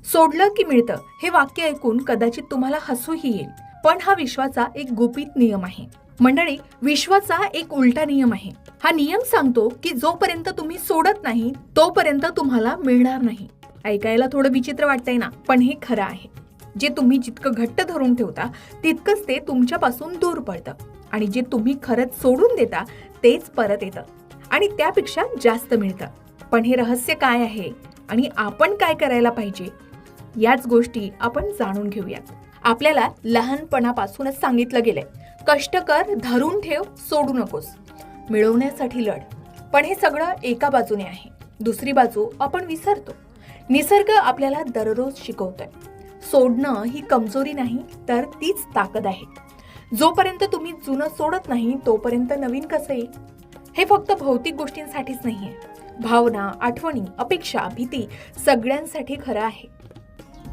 सोडलं की मिळतं हे वाक्य ऐकून कदाचित तुम्हाला हसूही येईल, पण हा विश्वाचा एक गुपित नियम आहे. मंडळी, विश्वाचा एक उलटा नियम आहे. हा नियम सांगतो की जोपर्यंत तुम्ही सोडत नाही तोपर्यंत तुम्हाला मिळणार नाही. ऐकायला थोडं विचित्र वाटतंय ना, पण हे खरं आहे. जे तुम्ही जितकं घट्ट धरून ठेवता तितकंच ते तुमच्यापासून दूर पळतं, आणि जे तुम्ही खरंच सोडून देता तेच परत येतं आणि त्यापेक्षा जास्त मिळतं. पण हे रहस्य काय आहे आणि आपण काय करायला पाहिजे, याच गोष्टी आपण जाणून घेऊयात. आपल्याला लहानपणापासूनच सांगितलं गेलंय, कष्ट कर, धरून ठेव, सोडू नकोस, मिळवण्यासाठी लढ. पण हे सगळं एका बाजूने आहे, दुसरी बाजू आपण विसरतो. निसर्ग आपल्याला दररोज शिकवतोय, सोडणं ही कमजोरी नाही तर तीच ताकद आहे. जोपर्यंत तुम्ही जुनं सोडत नाही तोपर्यंत नवीन कसं येईल. हे फक्त भौतिक गोष्टींसाठीच नाहीये, भावना, आठवणी, अपेक्षा, भीती सगळ्यांसाठी खरं आहे.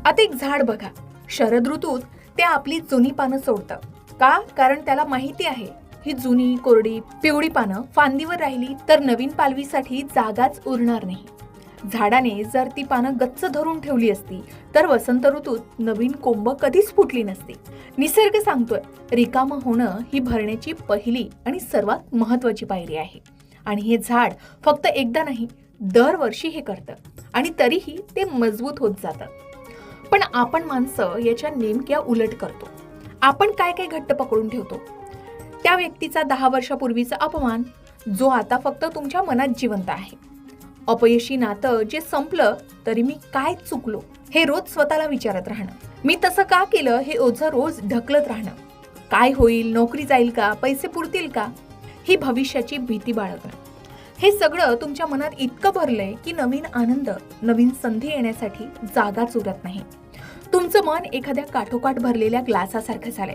आता एक झाड बघा, शरद ऋतूत ते आपली जुनी पानं सोडतं. का? कारण त्याला माहिती आहे ही जुनी, कोरडी, पिवळी पानं फांदीवर राहिली तर नवीन पालवीसाठी जागाच उरणार नाही. झाडाने जर ती पानं गच्च धरून ठेवली असती तर वसंत ऋतूत नवीन कोंब कधीच फुटली नसती. निसर्ग सांगतोय, रिकामं होणं ही भरण्याची पहिली आणि सर्वात महत्वाची पायरी आहे. आणि हे झाड फक्त एकदा नाही, दरवर्षी हे करतं आणि तरीही ते मजबूत होत जातं. पण आपण माणसं याच्या नेमक्या उलट करतो. आपण काय काय घट्ट पकडून ठेवतो. त्या व्यक्तीचा 10 वर्षापूर्वीचा अपमान जो आता फक्त तुमच्या मनात जिवंत आहे. अपयशी नातं जे संपलं तरी मी काय चुकलो हे रोज स्वतःला विचारत राहणं. मी तसं का केलं हे ओझं रोज ढकलत राहणं. काय होईल, नोकरी जाईल का, पैसे पुरतील का, ही भविष्याची भीती बाळगणं. हे सगळं तुमच्या मनात इतकं भरलंय की नवीन आनंद, नवीन संधी येण्यासाठी जागाच उरत नाही. तुमचं मन एखाद्या काठोकाठ भरलेल्या ग्लासासारखं झालंय.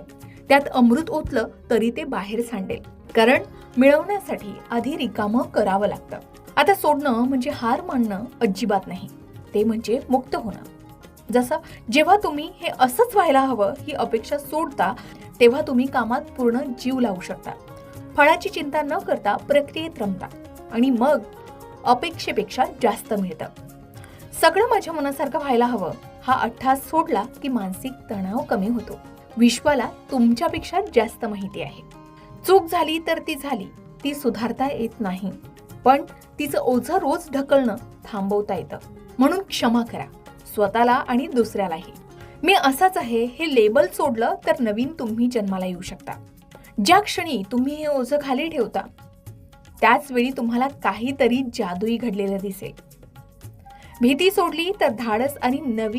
त्यात अमृत ओतलं तरी ते बाहेर सांडेल, कारण मिळवण्यासाठी आधी रिकामं करावं लागतं. आता सोडणं म्हणजे हार मानणं अजिबात नाही, ते म्हणजे मुक्त होणं. जसं जेव्हा तुम्ही हे असंच व्हायला हवं ही अपेक्षा सोडता तेव्हा तुम्ही कामात पूर्ण जीव लावू शकता, फळाची चिंता न करता प्रक्रियेत रमता, आणि मग अपेक्षेपेक्षा जास्त मिळतं. सगळं माझ्या मनासारखं व्हायला हवं हा अट्टाहास सोडला की मानसिक तणाव कमी होतो. विश्वाला तुमच्यापेक्षा जास्त माहिती आहे. चूक झाली तर ती झाली, ती सुधारता येत नाही, पण तिचं ओझं रोज ढकलणं थांबवता येतं. म्हणून क्षमा करा, स्वतःला आणि दुसऱ्यालाही. मी असाच आहे हे लेबल सोडलं तर नवीन तुम्ही जन्माला येऊ शकता. ज्या क्षणी तुम्ही हे ओझं खाली ठेवता त्याच वेळी तुम्हाला काहीतरी जादुई घडलेलं दिसेल. भीती सोडली तर धाडस आणि नवीन